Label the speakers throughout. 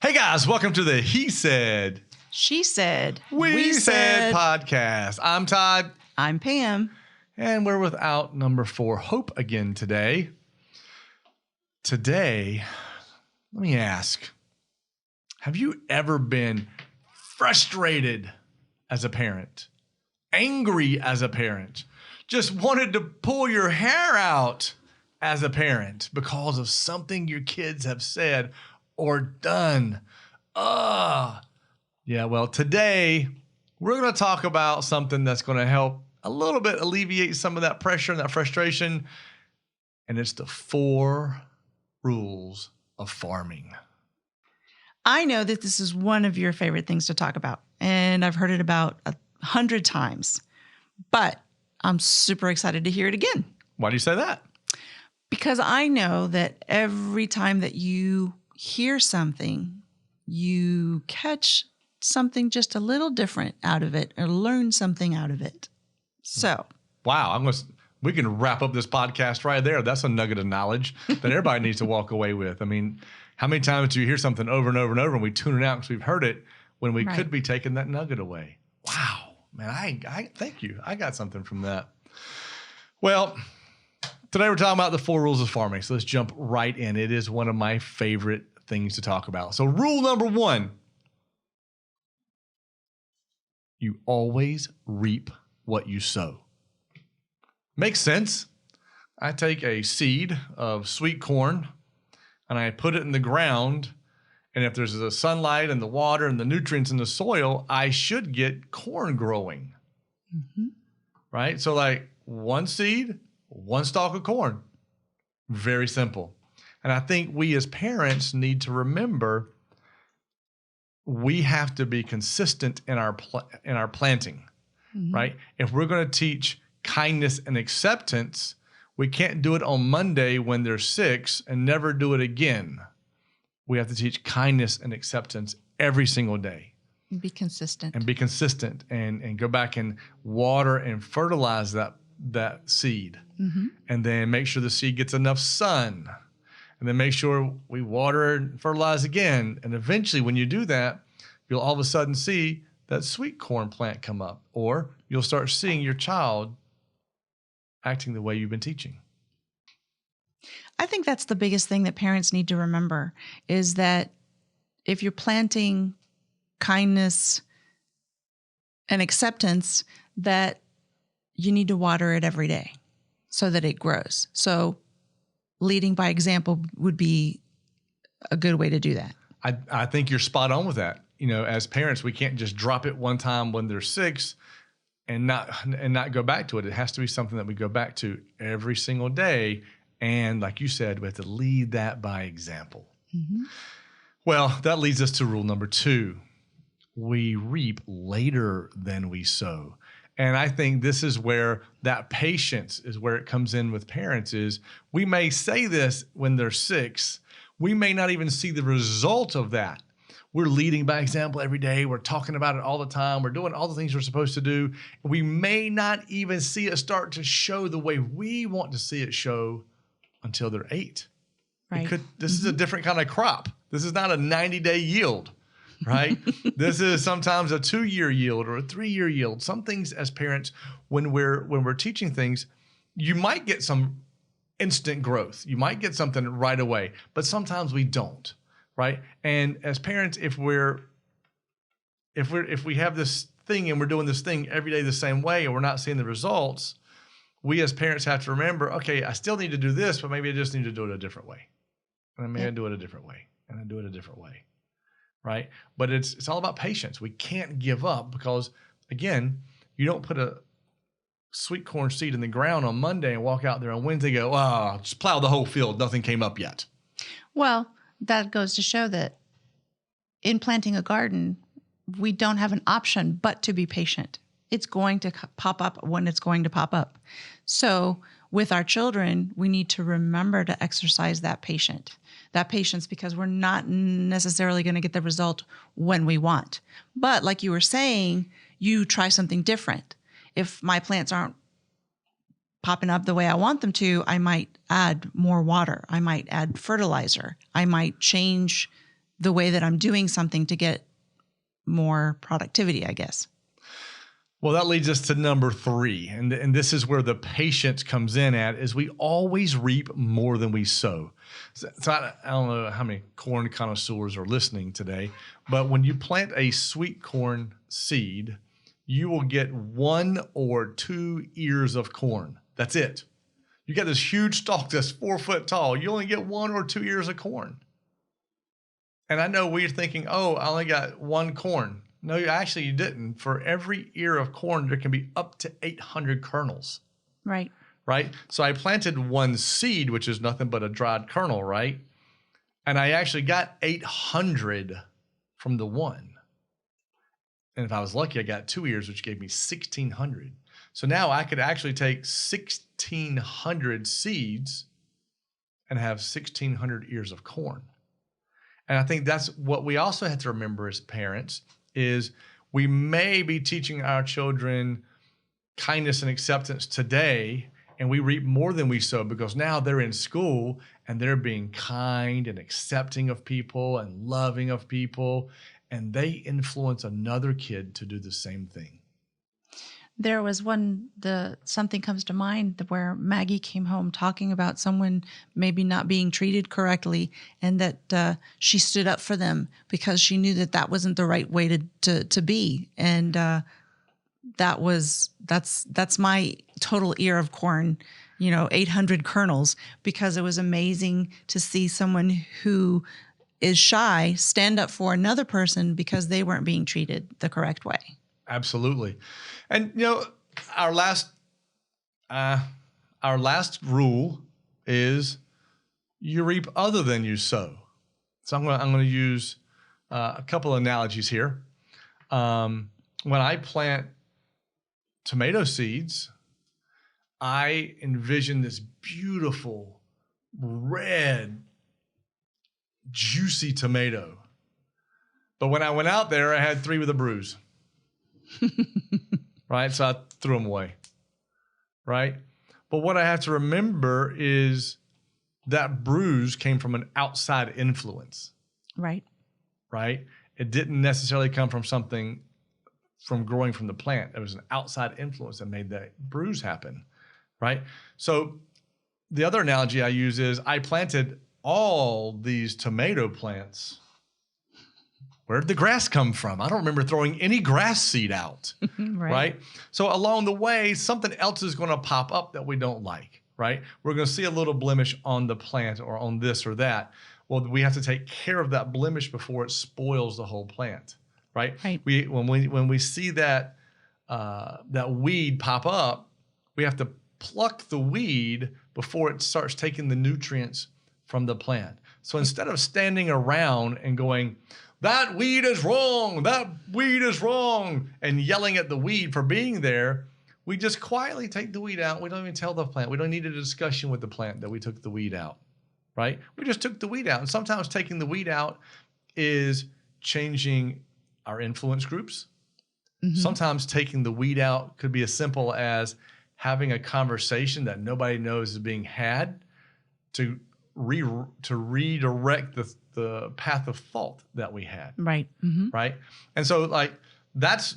Speaker 1: Hey guys, welcome to the He Said,
Speaker 2: She Said,
Speaker 1: We Said podcast. I'm Todd.
Speaker 2: I'm Pam.
Speaker 1: And we're without number 4, Hope, again today. Today, let me ask, have you ever been frustrated as a parent, angry as a parent, just wanted to pull your hair out as a parent because of something your kids have said or done? Yeah, well, today we're going to talk about something that's going to help a little bit alleviate some of that pressure and that frustration. And it's the 4 rules of farming.
Speaker 2: I know that this is one of your favorite things to talk about, and I've heard it about 100 times, but I'm super excited to hear it again.
Speaker 1: Why do you say that?
Speaker 2: Because I know that every time that you hear something, you catch something just a little different out of it or learn something out of it. So,
Speaker 1: wow, we can wrap up this podcast right there. That's a nugget of knowledge that everybody needs to walk away with. I mean, how many times do you hear something over and over and over and we tune it out because we've heard it when we could be taking that nugget away? Wow, man, I thank you. I got something from that. Well, today we're talking about the 4 rules of farming. So let's jump right in. It is one of my favorite things to talk about. So rule number 1, you always reap what you sow. Makes sense. I take a seed of sweet corn and I put it in the ground. And if there's the sunlight and the water and the nutrients in the soil, I should get corn growing. Mm-hmm. Right? So like one seed, one stalk of corn. Very simple. And I think we as parents need to remember we have to be consistent in our planting, mm-hmm. right? If we're going to teach kindness and acceptance, we can't do it on Monday when they're 6 and never do it again. We have to teach kindness and acceptance every single day.
Speaker 2: Be consistent.
Speaker 1: And go back and water and fertilize that seed. Mm-hmm. And then make sure the seed gets enough sun. And then make sure we water and fertilize again. And eventually when you do that, you'll all of a sudden see that sweet corn plant come up. Or you'll start seeing your child acting the way you've been teaching.
Speaker 2: I think that's the biggest thing that parents need to remember is that if you're planting kindness and acceptance, that you need to water it every day so that it grows. So leading by example would be a good way to do that.
Speaker 1: I think you're spot on with that. You know, as parents, we can't just drop it one time when they're 6 and not go back to it. It has to be something that we go back to every single day. And like you said, we have to lead that by example. Mm-hmm. Well, that leads us to rule number 2. We reap later than we sow. And I think this is where that patience is where it comes in with parents is we may say this when they're 6. We may not even see the result of that. We're leading by example every day. We're talking about it all the time. We're doing all the things we're supposed to do. We may not even see it start to show the way we want to see it show until they're 8.
Speaker 2: Right.
Speaker 1: This is a different kind of crop. This is not a 90-day yield. Right? This is sometimes a 2-year yield or a 3-year yield. Some things as parents, when we're teaching things, you might get some instant growth. You might get something right away, but sometimes we don't, right? And as parents, if we have this thing and we're doing this thing every day the same way and we're not seeing the results, we as parents have to remember, okay, I still need to do this, but maybe I just need to do it a different way. And I may do it a different way, and I do it a different way. Right? But it's all about patience. We can't give up because, again, you don't put a sweet corn seed in the ground on Monday and walk out there on Wednesday and go, just plow the whole field. Nothing came up yet.
Speaker 2: Well, that goes to show that in planting a garden, we don't have an option but to be patient. It's going to pop up when it's going to pop up. So with our children, we need to remember to exercise that patience because we're not necessarily going to get the result when we want. But like you were saying, you try something different. If my plants aren't popping up the way I want them to, I might add more water. I might add fertilizer. I might change the way that I'm doing something to get more productivity, I guess.
Speaker 1: Well, that leads us to number 3. And this is where the patience comes in at, is we always reap more than we sow. So I don't know how many corn connoisseurs are listening today, but when you plant a sweet corn seed, you will get 1 or 2 ears of corn. That's it. You got this huge stalk that's 4 foot tall. You only get 1 or 2 ears of corn. And I know we're thinking, oh, I only got 1 corn. No, you didn't. For every ear of corn, there can be up to 800 kernels.
Speaker 2: Right.
Speaker 1: Right? So I planted 1 seed, which is nothing but a dried kernel, right? And I actually got 800 from the 1. And if I was lucky, I got 2 ears, which gave me 1,600. So now I could actually take 1,600 seeds and have 1,600 ears of corn. And I think that's what we also have to remember as parents is we may be teaching our children kindness and acceptance today, and we reap more than we sow because now they're in school and they're being kind and accepting of people and loving of people, and they influence another kid to do the same thing.
Speaker 2: There was something comes to mind where Maggie came home talking about someone maybe not being treated correctly, and that she stood up for them because she knew that wasn't the right way to be. And that's my total ear of corn, 800 kernels, because it was amazing to see someone who is shy stand up for another person because they weren't being treated the correct way.
Speaker 1: Absolutely. And our last rule is you reap other than you sow. So I'm going to use a couple of analogies here. When I plant tomato seeds, I envision this beautiful red juicy tomato. But when I went out there, I had 3 with a bruise. Right? So I threw them away. Right? But what I have to remember is that bruise came from an outside influence.
Speaker 2: Right.
Speaker 1: Right? It didn't necessarily come from something from growing from the plant. It was an outside influence that made that bruise happen. Right? So the other analogy I use is I planted all these tomato plants. Where did the grass come from? I don't remember throwing any grass seed out, right? So along the way, something else is going to pop up that we don't like, right? We're going to see a little blemish on the plant or on this or that. Well, we have to take care of that blemish before it spoils the whole plant, right? When we see that that weed pop up, we have to pluck the weed before it starts taking the nutrients from the plant. So instead of standing around and going, that weed is wrong, that weed is wrong, and yelling at the weed for being there, we just quietly take the weed out. We don't even tell the plant. We don't need a discussion with the plant that we took the weed out, right? We just took the weed out. And sometimes taking the weed out is changing our influence groups. Mm-hmm. Sometimes taking the weed out could be as simple as having a conversation that nobody knows is being had to redirect the path of thought that we had.
Speaker 2: Right. Mm-hmm.
Speaker 1: Right. And so that's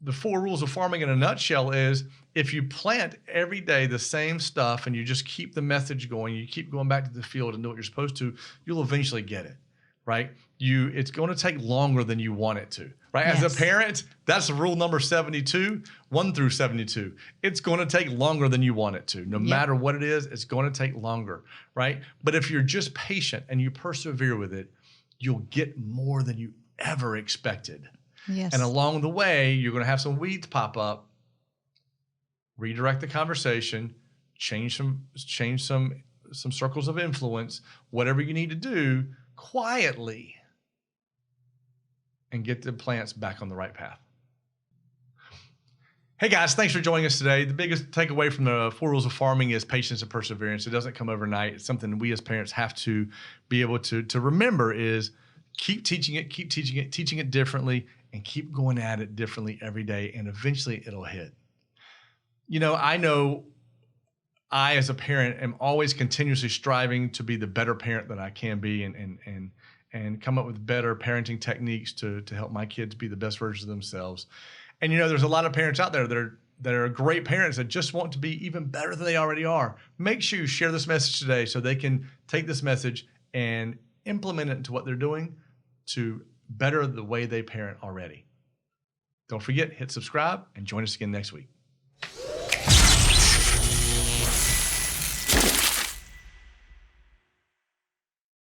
Speaker 1: the 4 rules of farming in a nutshell is if you plant every day the same stuff and you just keep the message going, you keep going back to the field and do what you're supposed to, you'll eventually get it. Right. It's going to take longer than you want it to. Right. Yes. As a parent, that's rule number 72, 1 through 72. It's going to take longer than you want it to. No matter what it is, it's going to take longer. Right. But if you're just patient and you persevere with it, you'll get more than you ever expected.
Speaker 2: Yes.
Speaker 1: And along the way, you're going to have some weeds pop up, redirect the conversation, change some circles of influence, whatever you need to do quietly, and get the plants back on the right path. Hey guys, thanks for joining us today. The biggest takeaway from the 4 rules of farming is patience and perseverance. It doesn't come overnight. It's something we as parents have to be able to remember is keep teaching it differently, and keep going at it differently every day, and eventually it'll hit. I know I, as a parent, am always continuously striving to be the better parent that I can be, and and come up with better parenting techniques to help my kids be the best versions of themselves. And there's a lot of parents out there that are great parents that just want to be even better than they already are. Make sure you share this message today so they can take this message and implement it into what they're doing to better the way they parent already. Don't forget, hit subscribe and join us again next week.